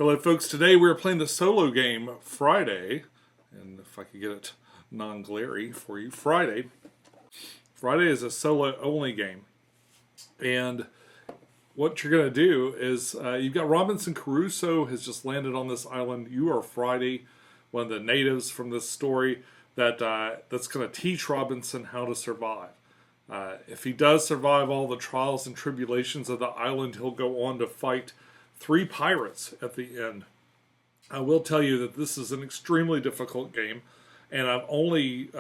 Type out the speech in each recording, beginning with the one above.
Hello folks, today we're playing the solo game Friday, and if I could get it non-glary for you, Friday. Friday is a solo only game, and what you're going to do is you've got Robinson Crusoe has just landed on this island. You are Friday, one of the natives from this story that's going to teach Robinson how to survive. If he does survive all the trials and tribulations of the island, he'll go on to fight 3 pirates at the end. I will tell you that this is an extremely difficult game, and I've only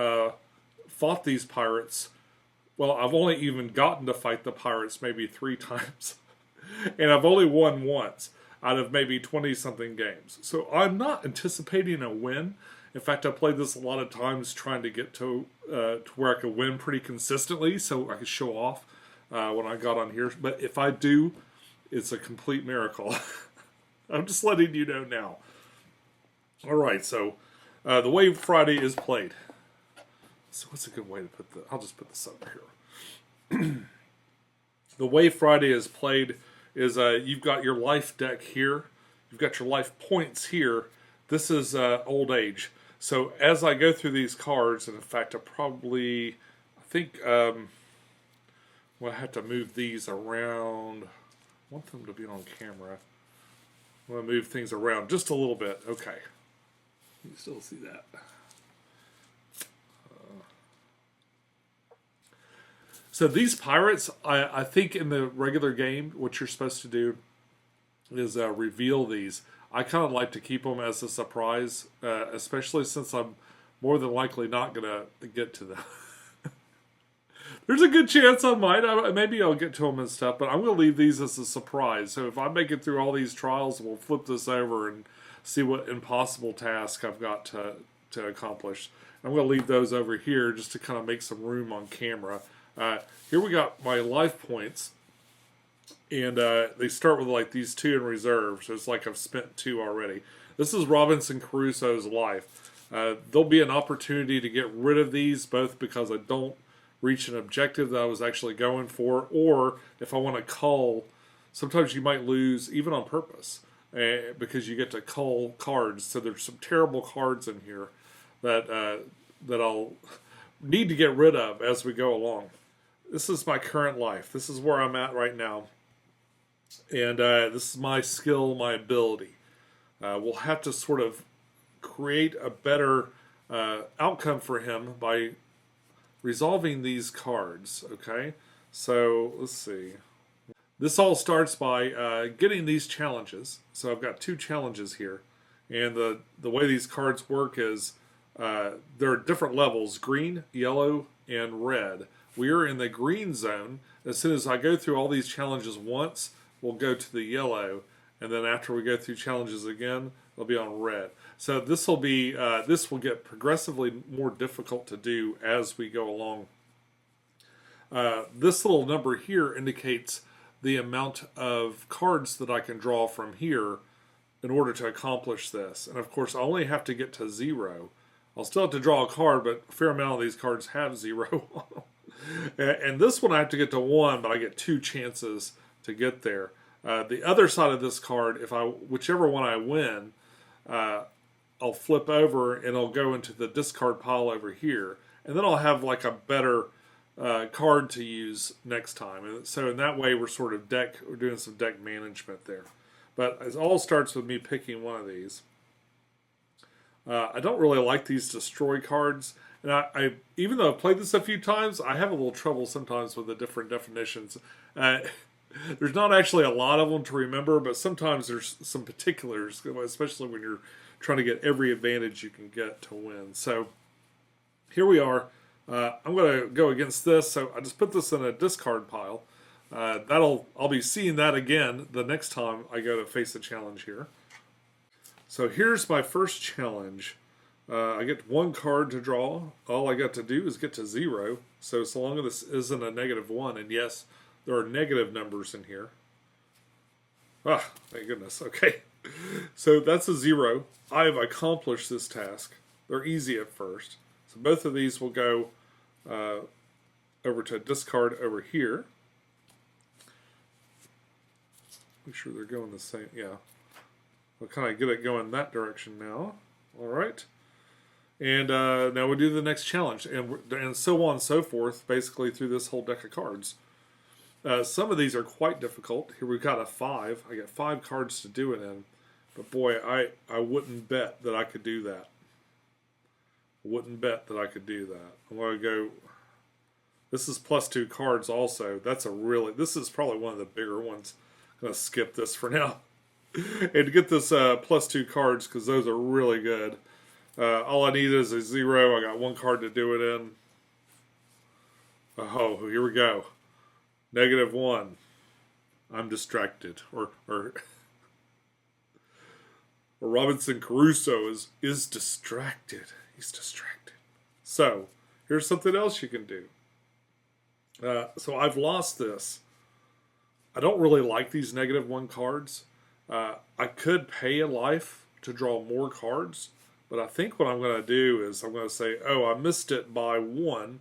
fought these pirates. Well, I've only even gotten to fight the pirates maybe 3 times, and I've only won once out of maybe 20-something games. So I'm not anticipating a win. In fact, I played this a lot of times trying to get to where I could win pretty consistently, so I could show off when I got on here. But if I do, it's a complete miracle. I'm just letting you know now. Alright, so the way Friday is played. So what's a good way to put this? I'll just put this over here. The way Friday is played is you've got your life deck here. You've got your life points here. This is old age. So as I go through these cards, and in fact I think well, I have to move these around. I want them to be on camera. I'm going to move things around just a little bit. Okay. You still see that. So these pirates, I think in the regular game, what you're supposed to do is reveal these. I kind of like to keep them as a surprise, especially since I'm more than likely not going to get to them. There's a good chance I might. Maybe I'll get to them and stuff, but I'm going to leave these as a surprise. So if I make it through all these trials, we'll flip this over and see what impossible task I've got to accomplish. I'm going to leave those over here just to kind of make some room on camera. Here we got my life points, and they start with like these 2 in reserve, so it's like I've spent 2 already. This is Robinson Crusoe's life. There'll be an opportunity to get rid of these, both because I don't reach an objective that I was actually going for, or if I want to cull. Sometimes you might lose even on purpose because you get to cull cards. So there's some terrible cards in here that I'll need to get rid of as we go along. This is my current life. This is where I'm at right now, and this is my skill, my ability. We'll have to sort of create a better outcome for him by resolving these cards, okay? So, let's see. This all starts by getting these challenges. So I've got 2 challenges here. And the way these cards work is there are different levels, green, yellow, and red. We are in the green zone. As soon as I go through all these challenges once, we'll go to the yellow. And then after we go through challenges again, they'll be on red. So this will get progressively more difficult to do as we go along. This little number here indicates the amount of cards that I can draw from here in order to accomplish this. And of course, I only have to get to 0. I'll still have to draw a card, but a fair amount of these cards have 0 on them. And this one I have to get to 1, but I get 2 chances to get there. The other side of this card, whichever one I win, I'll flip over and I'll go into the discard pile over here, and then I'll have like a better card to use next time. And so in that way, we're doing some deck management there. But it all starts with me picking one of these. I don't really like these destroy cards, and I even though I've played this a few times, I have a little trouble sometimes with the different definitions. There's not actually a lot of them to remember, but sometimes there's some particulars, especially when you're trying to get every advantage you can get to win. So here we are. I'm going to go against this, so I just put this in a discard pile. I'll be seeing that again the next time I go to face a challenge here. So here's my first challenge. I get 1 card to draw. All I got to do is get to 0. So long as this isn't a -1, and yes, there are negative numbers in here. Ah, thank goodness. Okay. So that's a 0. I have accomplished this task. They're easy at first. So both of these will go over to discard over here. Make sure they're going the same. Yeah. We'll kind of get it going that direction now. All right. And now we do the next challenge, and so on and so forth, basically through this whole deck of cards. Some of these are quite difficult. Here we've got a 5. I got 5 cards to do it in. But boy, I wouldn't bet that I could do that. Wouldn't bet that I could do that. I'm going to go... This is +2 cards also. This is probably one of the bigger ones. I'm going to skip this for now. And to get this +2 cards, because those are really good. All I need is a 0. I got 1 card to do it in. Oh, here we go. -1. I'm distracted. Or Robinson Crusoe is distracted. He's distracted. So, here's something else you can do. So I've lost this. I don't really like these -1 cards. I could pay a life to draw more cards, but I think what I'm going to do is I'm going to say, oh, I missed it by 1,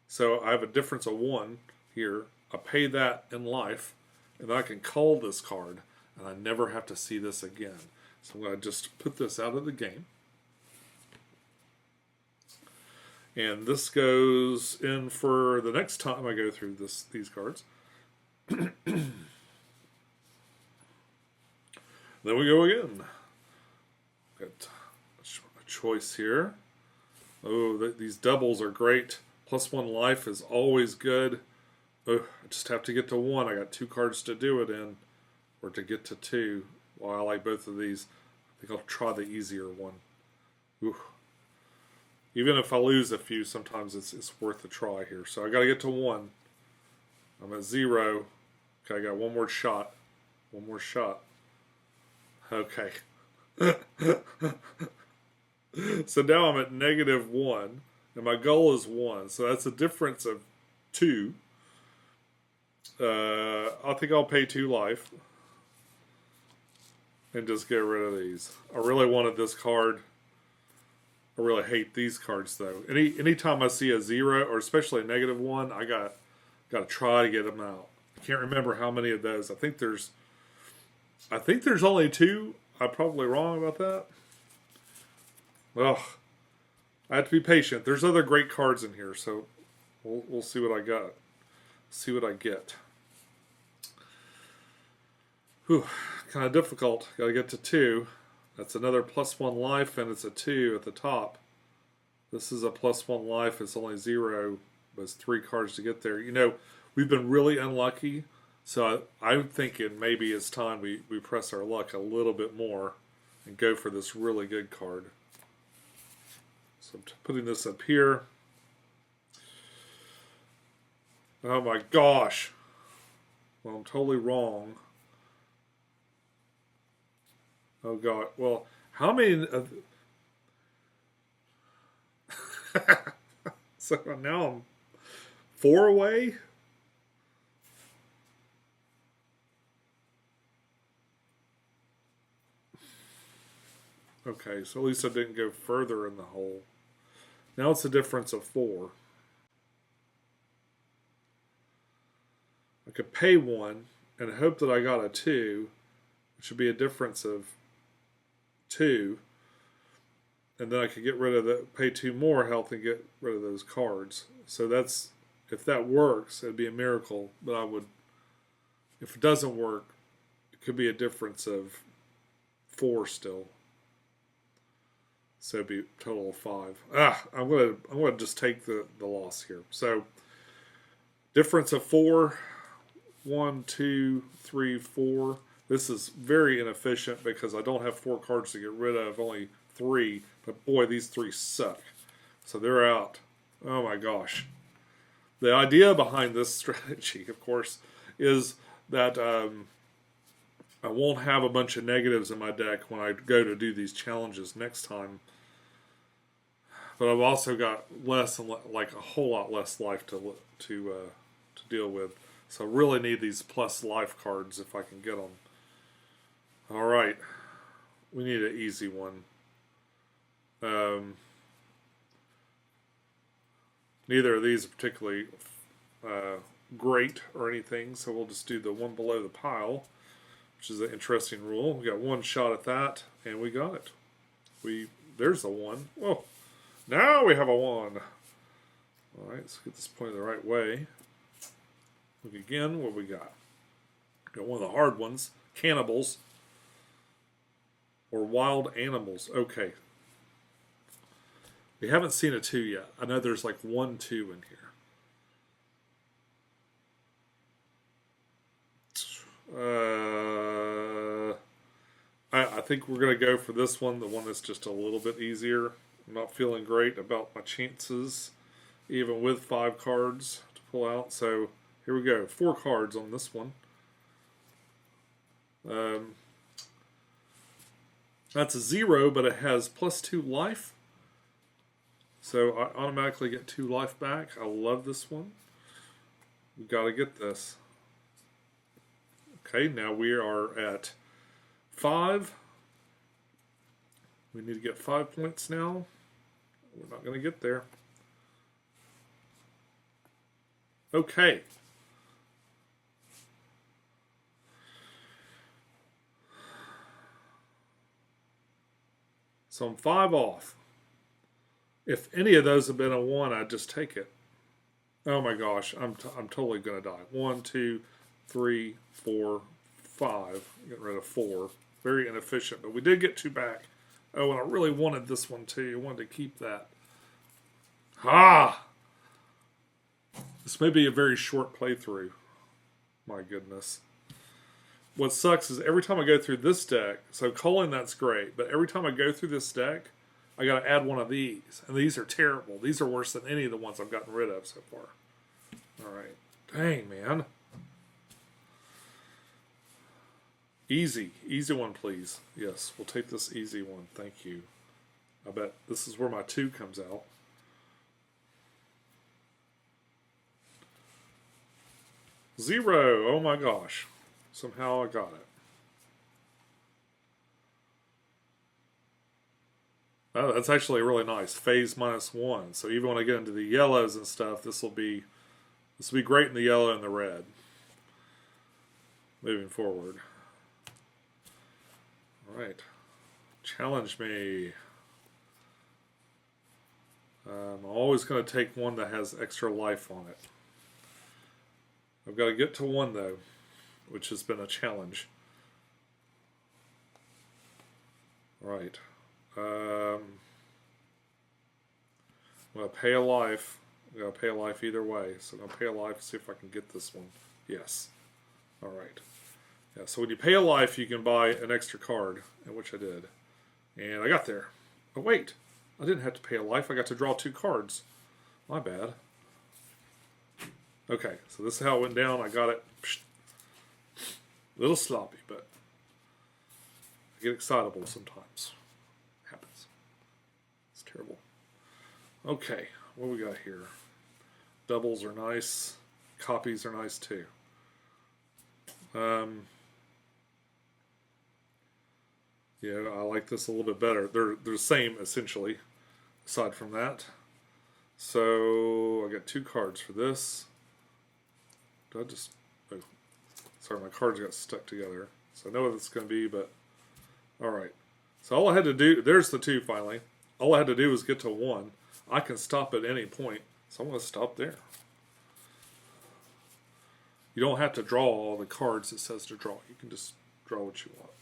so I have a difference of 1 here. I pay that in life, and then I can cull this card, and I never have to see this again. So I'm going to just put this out of the game. And this goes in for the next time I go through these cards. Then we go again. Got a choice here. Oh, these doubles are great. +1 life is always good. Oh, I just have to get to 1. I got 2 cards to do it in, or to get to 2. Well, I like both of these. I think I'll try the easier one. Ooh. Even if I lose a few, sometimes it's worth a try here. So I got to get to 1. I'm at 0. Okay, I got 1 more shot. 1 more shot. Okay. So now I'm at -1, and my goal is 1. So that's a difference of 2. I think I'll pay 2 life and just get rid of these. I really wanted this card. I really hate these cards though. Anytime I see a 0, or especially a -1, I got to try to get them out. I can't remember how many of those. I think there's only 2. I'm probably wrong about that. Well, I have to be patient. There's other great cards in here, so we'll see what I got. See what I get. Whew, kind of difficult. Got to get to 2. That's another +1 life, and it's a 2 at the top. This is a +1 life. It's only 0, but it's 3 cards to get there. You know, we've been really unlucky, so I'm thinking maybe it's time we press our luck a little bit more and go for this really good card. So I'm putting this up here. Oh my gosh. Well, I'm totally wrong. Oh God. Well, how many of... So now I'm 4 away? Okay, so at least I didn't go further in the hole. Now it's a difference of 4. I could pay 1 and hope that I got a 2, which would be a difference of 2. And then I could get rid of the, pay 2 more health and get rid of those cards. So that's, if that works, it'd be a miracle. But I would, if it doesn't work, it could be a difference of 4 still. So it'd be a total of 5. I'm gonna just take the loss here. So difference of 4. 1, 2, 3, 4. This is very inefficient because I don't have 4 cards to get rid of, only 3. But boy, these 3 suck. So they're out. Oh my gosh. The idea behind this strategy, of course, is that I won't have a bunch of negatives in my deck when I go to do these challenges next time. But I've also got less and like a whole lot less life to deal with. So I really need these plus life cards if I can get them. All right, we need an easy one. Neither of these are particularly great or anything, so we'll just do the one below the pile. which is an interesting rule. We got one shot at that, and we got it. There's a 1. Whoa. Now we have a 1. All right, let's get this pointed the right way. Look again, what we got? Got one of the hard ones. Cannibals. Or wild animals. Okay. We haven't seen a 2 yet. I know there's like 1, 2 in here. I think we're going to go for this one, the one that's just a little bit easier. I'm not feeling great about my chances, even with 5 cards to pull out. So here we go. 4 cards on this one. That's a 0, but it has +2 life. So I automatically get 2 life back. I love this one. We got to get this. Okay, now we are at 5. We need to get 5 points now. We're not going to get there. Okay. So I'm 5 off. If any of those have been a 1, I'd just take it. Oh my gosh, I'm totally going to die. 1, 2, 3, 4, 5. Getting rid of 4. Very inefficient, but we did get 2 back. Oh, and I really wanted this one too. I wanted to keep that. Ah! This may be a very short playthrough. My goodness. What sucks is every time I go through this deck, so calling that's great, but every time I go through this deck, I got to add one of these. And these are terrible. These are worse than any of the ones I've gotten rid of so far. Alright. Dang, man. Easy. Easy one, please. Yes, we'll take this easy one. Thank you. I bet this is where my 2 comes out. Zero. Oh my gosh. Somehow I got it. Oh, that's actually really nice. Phase -1. So even when I get into the yellows and stuff, this will be great in the yellow and the red. Moving forward. Alright. Challenge me. I'm always going to take one that has extra life on it. I've got to get to 1 though, which has been a challenge. Right. I'm going to pay a life. I'm going to pay a life either way. So I'm going to pay a life, see if I can get this one. Yes. Alright. Yeah, so when you pay a life, you can buy an extra card, which I did. And I got there. Oh, wait. I didn't have to pay a life. I got to draw 2 cards. My bad. Okay, so this is how it went down. I got it. A little sloppy, but I get excitable sometimes. It happens. It's terrible. Okay, what we got here? Doubles are nice. Copies are nice too. Yeah, I like this a little bit better. They're the same essentially, aside from that. So I got 2 cards for this. Did I just... Oh, sorry, my cards got stuck together. So I know what it's going to be, but... Alright. So all I had to do... There's the 2 finally. All I had to do was get to 1. I can stop at any point. So I'm going to stop there. You don't have to draw all the cards it says to draw. You can just draw what you want.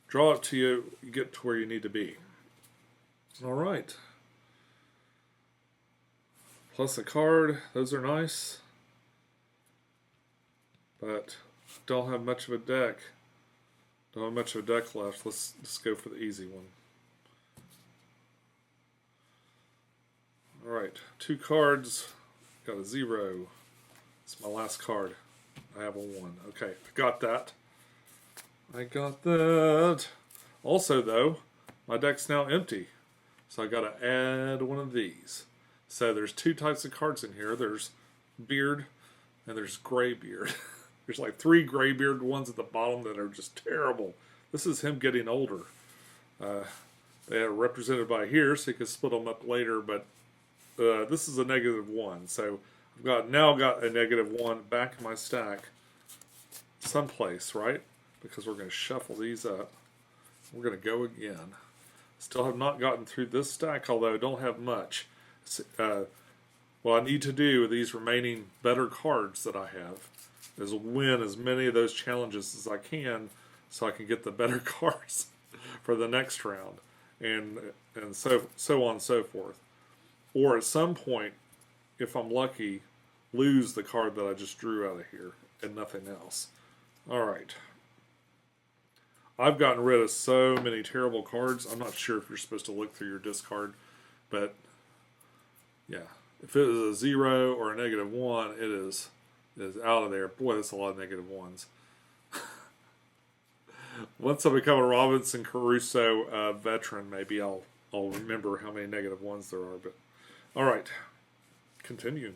Draw it till you get to where you need to be. Alright. Plus a card. Those are nice. But don't have much of a deck. Don't have much of a deck left. Let's go for the easy one. Alright, 2 cards. Got a 0. It's my last card. I have a 1. Okay, I got that. I got that. Also, though, my deck's now empty. So I got to add one of these. So there's 2 types of cards in here. There's Beard and there's Gray Beard. There's like 3 gray beard ones at the bottom that are just terrible. This is him getting older. They are represented by here, so you can split them up later, but this is a -1. So I've now got a -1 back in my stack. someplace, right? Because we're going to shuffle these up. We're going to go again. Still have not gotten through this stack, although I don't have much. What I need to do with these remaining better cards that I have is win as many of those challenges as I can so I can get the better cards for the next round, and so on and so forth. Or at some point, if I'm lucky, lose the card that I just drew out of here and nothing else. Alright. I've gotten rid of so many terrible cards. I'm not sure if you're supposed to look through your discard, but yeah. If it is a 0 or a -1, it is out of there. Boy, that's a lot of -1s. Once I become a Robinson Crusoe veteran, maybe I'll remember how many -1s there are. But all right, continue.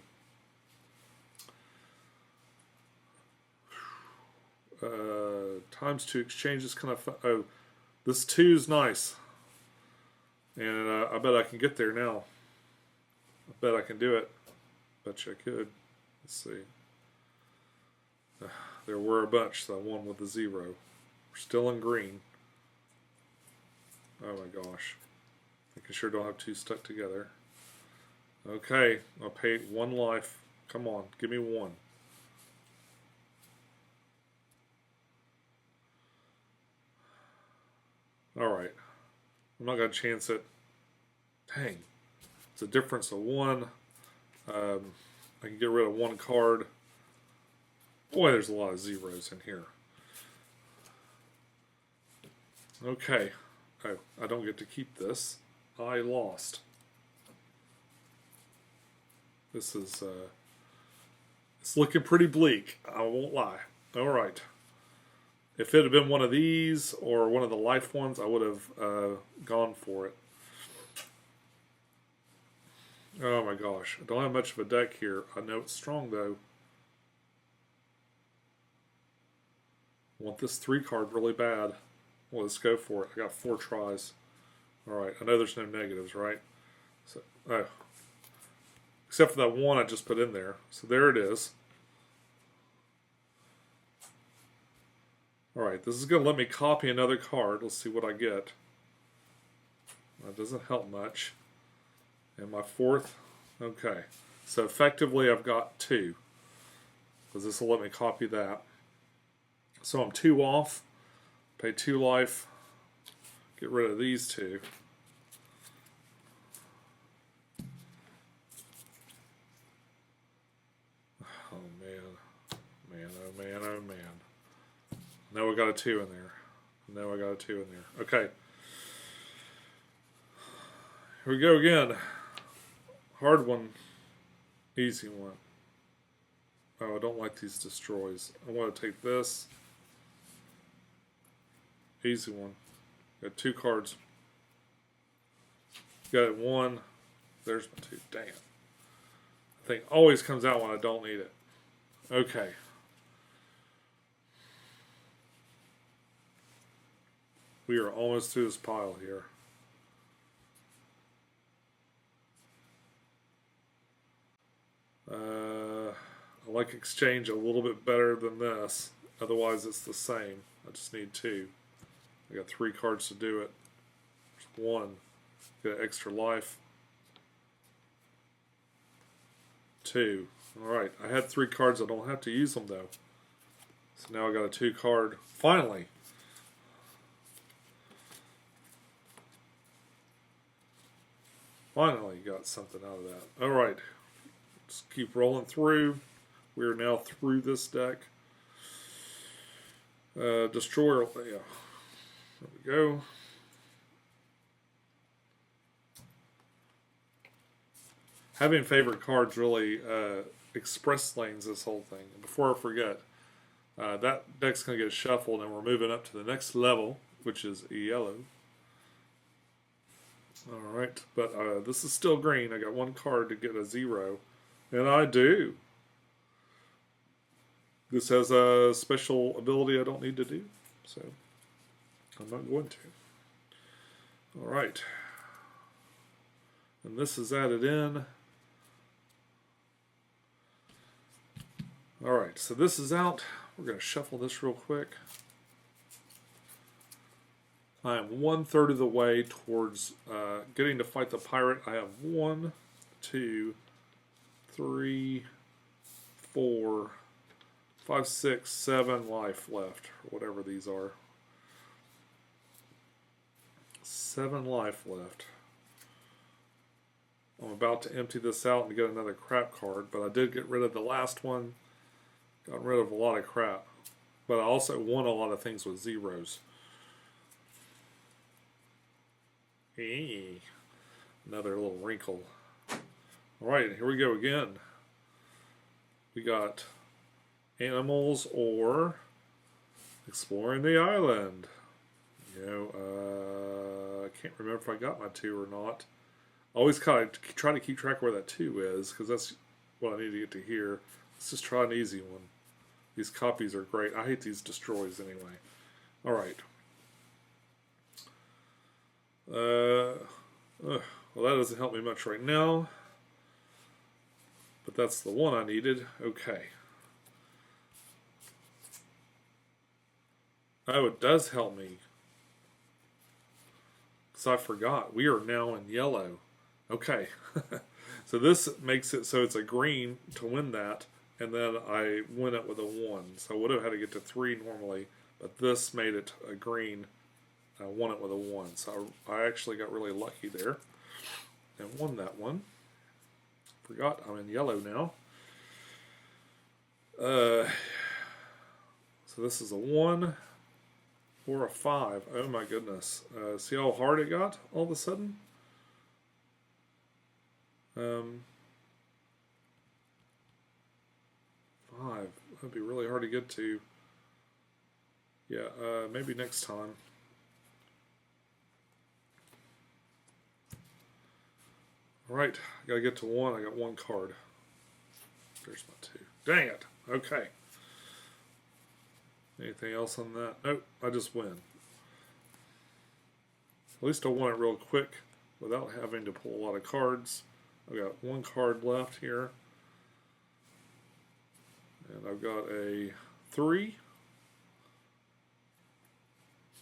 Times 2 exchanges kind of fun. Oh, this 2 is nice, and I bet I can get there now. I bet I can do it. Bet you I could. Let's see. There were a bunch, so I won with the 0. We're still in green. Oh my gosh. I think I sure don't have 2 stuck together. Okay, I'll pay 1 life. Come on, give me 1. Alright. I'm not going to chance it. Dang. It's a difference of 1. I can get rid of 1 card. Boy, there's a lot of 0s in here. Okay. Oh, I don't get to keep this. I lost. This is, it's looking pretty bleak. I won't lie. Alright. If it had been one of these or one of the life ones, I would have gone for it. Oh my gosh. I don't have much of a deck here. I know it's strong though. I want this 3 card really bad. Well, let's go for it. I got 4 tries. Alright, I know there's no negatives, right? So, oh. Except for that 1 I just put in there. So there it is. Alright, this is going to let me copy another card. Let's see what I get. That doesn't help much. And my 4th. Okay. So effectively I've got 2. Because this will let me copy that. So I'm 2 off. Pay 2 life. Get rid of these 2. Oh man. Man, oh man, oh man. Now I got a 2 in there. Now I got a 2 in there. Okay. Here we go again. Hard one. Easy one. Oh, I don't like these destroys. I want to take this. Easy one. Got 2 cards. Got 1. There's my 2. Damn. The thing always comes out when I don't need it. Okay. We are almost through this pile here. I like exchange a little bit better than this. Otherwise it's the same. I just need 2. I got 3 cards to do it. There's 1. Get extra life. 2. Alright, I had 3 cards. I don't have to use them though. So now I got a 2 card. Finally! Finally got something out of that. Alright. Just keep rolling through. We are now through this deck. Destroyer. Yeah. There we go. Having favorite cards really express lanes this whole thing. Before I forget, that deck's going to get shuffled and we're moving up to the next level, which is yellow. Alright, but this is still green. I got 1 card to get a 0. And I do. This has a special ability I don't need to do. So, I'm not going to. Alright. And this is added in. Alright, so this is out. we're going to shuffle this real quick. I am 1/3 of the way towards getting to fight the pirate. I have 1, 2, 3, 4, 5, 6, 7 life left, or whatever these are. 7 life left. I'm about to empty this out and get another crap card, but I did get rid of the last one. Got rid of a lot of crap. But I also won a lot of things with zeros. Hey, another little wrinkle. Alright, here we go again. We got animals or exploring the island. You know, I can't remember if I got my 2 or not. I always kind of try to keep track of where that 2 is, because that's what I need to get to here. Let's just try an easy one. These copies are great. I hate these destroys anyway. Alright. Well, that doesn't help me much right now. But that's the one I needed. Okay. Oh, it does help me. Because I forgot. We are now in yellow. Okay. So this makes it so it's a green to win that. And then I win it with a 1. So I would have had to get to 3 normally. But this made it a green. I won it with a 1. So I actually got really lucky there. And won that one. Forgot I'm in yellow now. So this is a 1 or a 5. Oh my goodness. See how hard it got all of a sudden? 5. That'd be really hard to get to. Yeah, maybe next time. Alright, I gotta get to 1. I got 1 card. There's my 2. Dang it! Okay. Anything else on that? Nope, I just win. At least I won it real quick without having to pull a lot of cards. I've got 1 card left here. And I've got a 3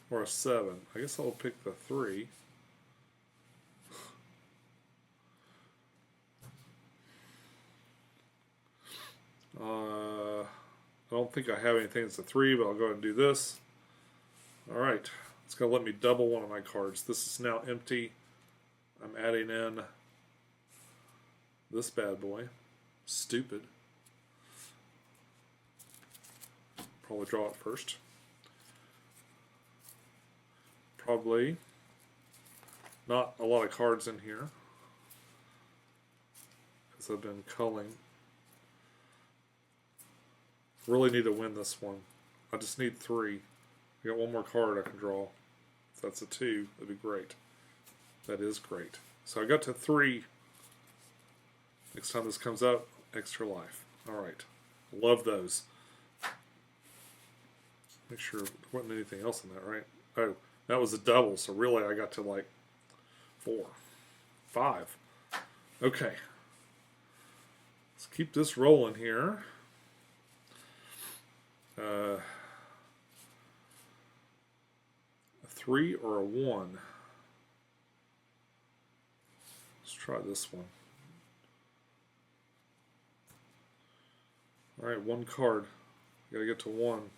or a 7. I guess I'll pick the 3. I don't think I have anything that's a 3, but I'll go ahead and do this. Alright, it's going to let me double one of my cards. This is now empty. I'm adding in this bad boy. Stupid. Probably draw it first. Probably not a lot of cards in here, because I've been culling. Really need to win this one. I just need 3. I got 1 more card I can draw. If that's a 2, that'd be great. That is great. So I got to 3. Next time this comes out, extra life. Alright. Love those. Make sure there wasn't anything else in that, right? Oh, that was a double, so really I got to like 4. 5. Okay. Let's keep this rolling here. A 3 or a 1. Let's try this one. Alright, 1 card. Gotta get to 1.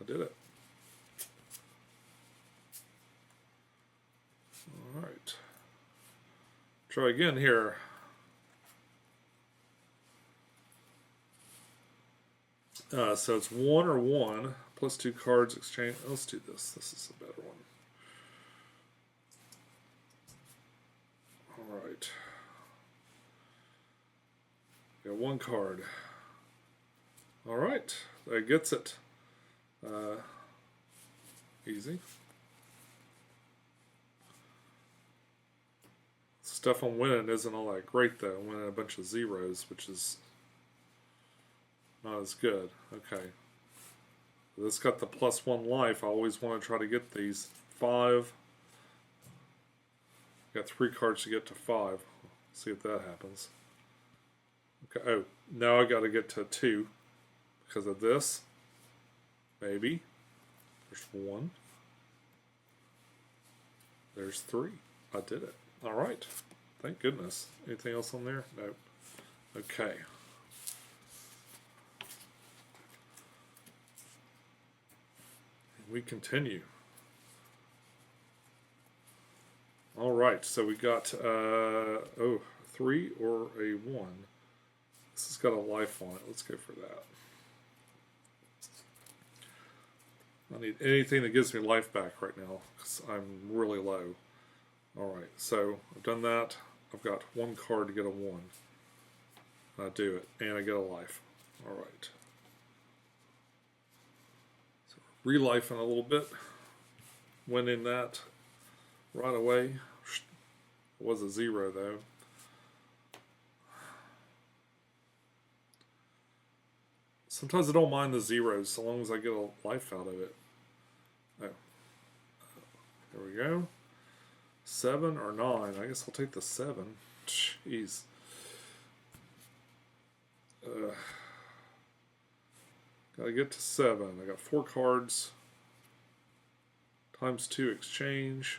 I did it. Alright. Try again here. So it's 1 or 1 plus 2 cards exchange. Let's do this. This is a better one. Alright. Got 1 card. Alright. That gets it. Easy. Stuff I'm winning isn't all that great though. I'm winning a bunch of zeros, which is not as good. Okay. This got the +1 life. I always want to try to get these. 5. Got 3 cards to get to 5. See if that happens. Okay. Oh, now I got to get to 2 because of this. Maybe. There's 1. There's 3. I did it. All right. Thank goodness. Anything else on there? No. Okay. We continue. All right. So we got 3 or a 1. This has got a life on it. Let's go for that. I need anything that gives me life back right now because I'm really low. Alright, so I've done that. I've got 1 card to get a 1. I do it, and I get a life. Alright. So re-lifing a little bit. Winning that right away. It was a 0 though. Sometimes I don't mind the zeros so long as I get a life out of it. Oh. There we go. 7 or 9. I guess I'll take the 7. Jeez. Gotta get to 7. I got 4 cards. Times 2 exchange.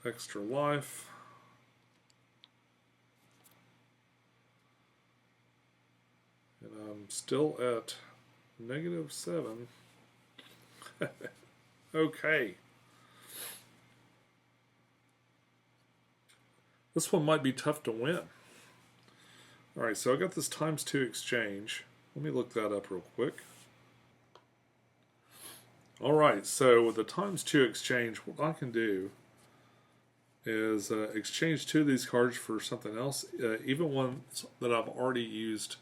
Extra life. And I'm still at -7. Okay. This one might be tough to win. Alright, so I got this times 2 exchange. Let me look that up real quick. Alright, so with the times 2 exchange, what I can do is exchange 2 of these cards for something else, even ones that I've already used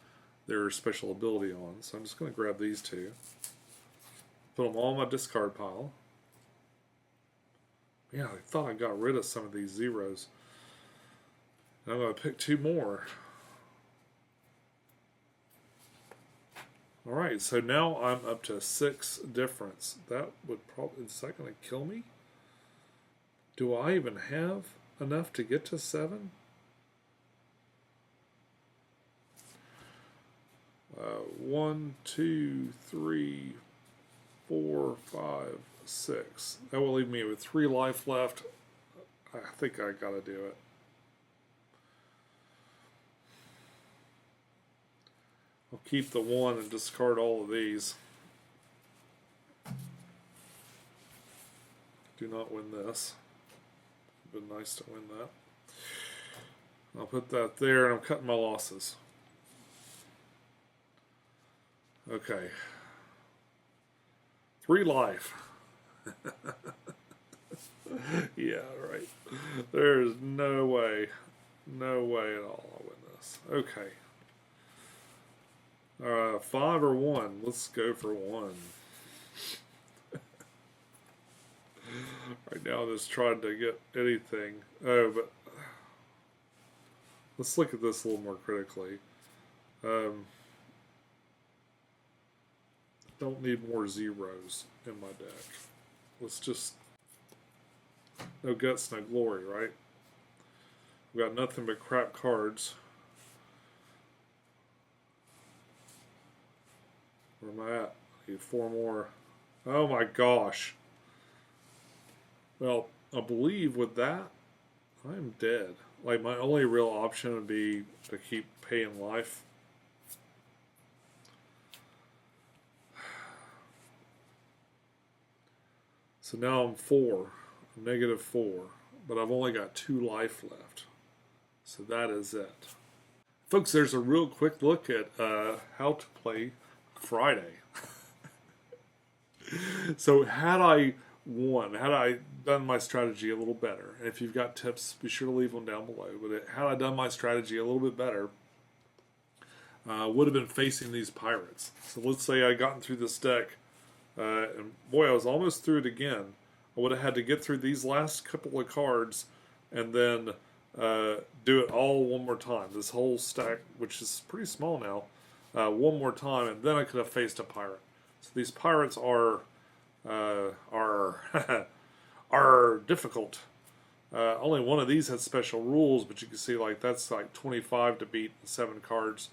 their special ability on. So I'm just going to grab these 2, put them all in my discard pile. Yeah, I thought I got rid of some of these zeros. And I'm going to pick 2 more. Alright, so now I'm up to 6 difference. That would probably, is that going to kill me? Do I even have enough to get to 7? 1, 2, 3, 4, 5, 6. That will leave me with 3 life left. I think I gotta do it. I'll keep the 1 and discard all of these. Do not win this. Been nice to win that. I'll put that there, and I'm cutting my losses. Okay. 3 life. Yeah, right. There's no way at all I'll win this. Okay. 5 or 1. Let's go for 1. Right now I'm just trying to get anything. Oh, but let's look at this a little more critically. Don't need more zeros in my deck. Let's just... No guts, no glory, right? We've got nothing but crap cards. Where am I at? I need 4 more. Oh my gosh. Well, I believe with that, I'm dead. Like, my only real option would be to keep paying life. So now I'm 4. I'm -4. But I've only got 2 life left. So that is it. Folks, there's a real quick look at how to play Friday. So had I won, had I done my strategy a little better, and if you've got tips, be sure to leave them down below, but had I done my strategy a little bit better, would have been facing these pirates. So let's say I gotten through this deck, and boy, I was almost through it again. I would have had to get through these last couple of cards, and then do it all one more time. This whole stack, which is pretty small now, one more time, and then I could have faced a pirate. So these pirates are difficult. Only one of these has special rules, but you can see like that's like 25 to beat in 7 cards,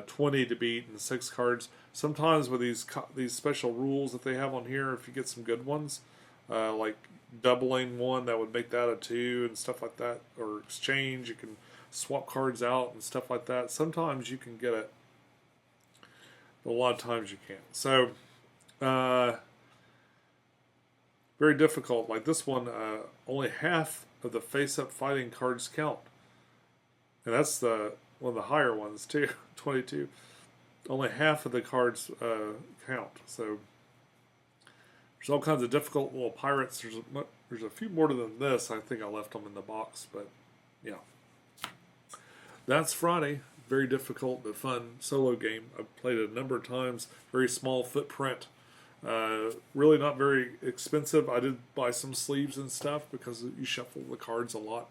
20 to beat in 6 cards. Sometimes with these special rules that they have on here, if you get some good ones, like doubling one, that would make that a 2 and stuff like that, or exchange, you can swap cards out and stuff like that. Sometimes you can get it, but a lot of times you can't. So, very difficult. Like this one, only half of the face-up fighting cards count. And that's one of the higher ones too, 22. Only half of the cards count. So there's all kinds of difficult little pirates. There's a few more than this. I think I left them in the box, but yeah. That's Friday. Very difficult but fun solo game. I've played it a number of times. Very small footprint. Really not very expensive. I did buy some sleeves and stuff because you shuffle the cards a lot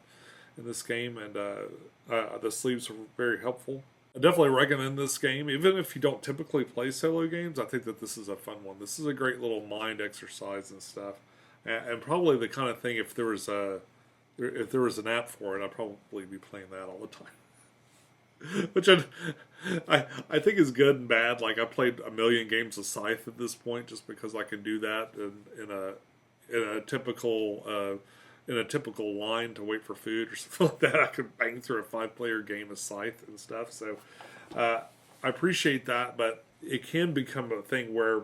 in this game, and the sleeves are very helpful. I definitely recommend this game, even if you don't typically play solo games. I think that this is a fun one. This is a great little mind exercise and stuff, and probably the kind of thing, if there was an app for it, I'd probably be playing that all the time. Which I think is good and bad. Like, I played a million games of Scythe at this point just because I can do that in a typical line to wait for food or something like that. I could bang through a 5-player game of Scythe and stuff. So I appreciate that, but it can become a thing where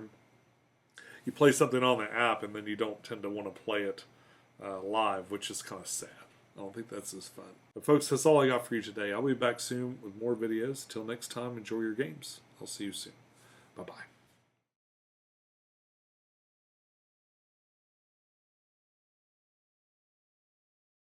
you play something on the app and then you don't tend to want to play it live, which is kind of sad. I don't think that's as fun. But folks, that's all I got for you today. I'll be back soon with more videos. Until next time, enjoy your games. I'll see you soon. Bye-bye.